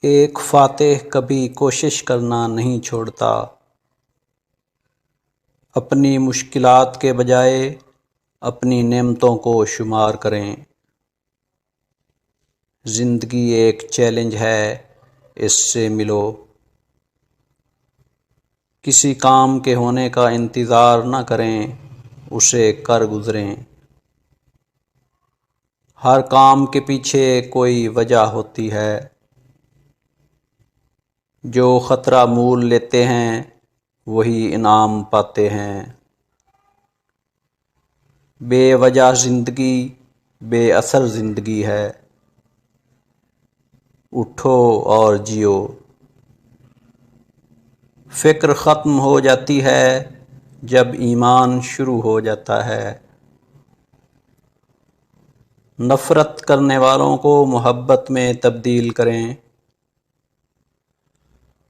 ایک فاتح کبھی کوشش کرنا نہیں چھوڑتا، اپنی مشکلات کے بجائے اپنی نعمتوں کو شمار کریں۔ زندگی ایک چیلنج ہے، اس سے ملو۔ کسی کام کے ہونے کا انتظار نہ کریں، اسے کر گزریں۔ ہر کام کے پیچھے کوئی وجہ ہوتی ہے۔ جو خطرہ مول لیتے ہیں وہی انعام پاتے ہیں۔ بے وجہ زندگی بے اثر زندگی ہے، اٹھو اور جیو۔ فکر ختم ہو جاتی ہے جب ایمان شروع ہو جاتا ہے۔ نفرت کرنے والوں کو محبت میں تبدیل کریں۔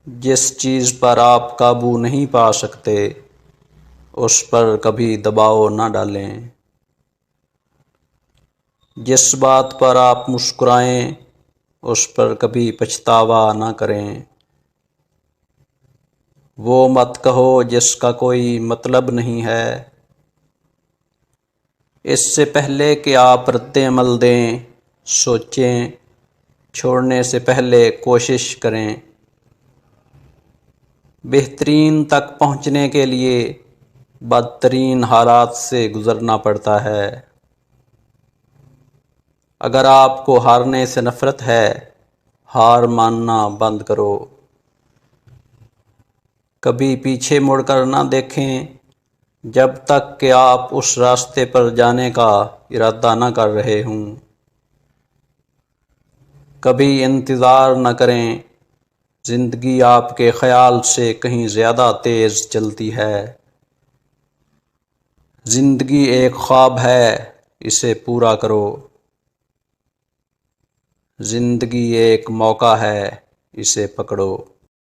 جس چیز پر آپ قابو نہیں پا سکتے اس پر کبھی دباؤ نہ ڈالیں۔ جس بات پر آپ مسکرائیں اس پر کبھی پچھتاوا نہ کریں۔ وہ مت کہو جس کا کوئی مطلب نہیں ہے۔ اس سے پہلے کہ آپ رد عمل دیں سوچیں، چھوڑنے سے پہلے کوشش کریں۔ بہترین تک پہنچنے کے لیے بدترین حالات سے گزرنا پڑتا ہے۔ اگر آپ کو ہارنے سے نفرت ہے، ہار ماننا بند کرو۔ کبھی پیچھے مڑ کر نہ دیکھیں جب تک کہ آپ اس راستے پر جانے کا ارادہ نہ کر رہے ہوں۔ کبھی انتظار نہ کریں، زندگی آپ کے خیال سے کہیں زیادہ تیز چلتی ہے۔ زندگی ایک خواب ہے، اسے پورا کرو۔ زندگی ایک موقع ہے، اسے پکڑو۔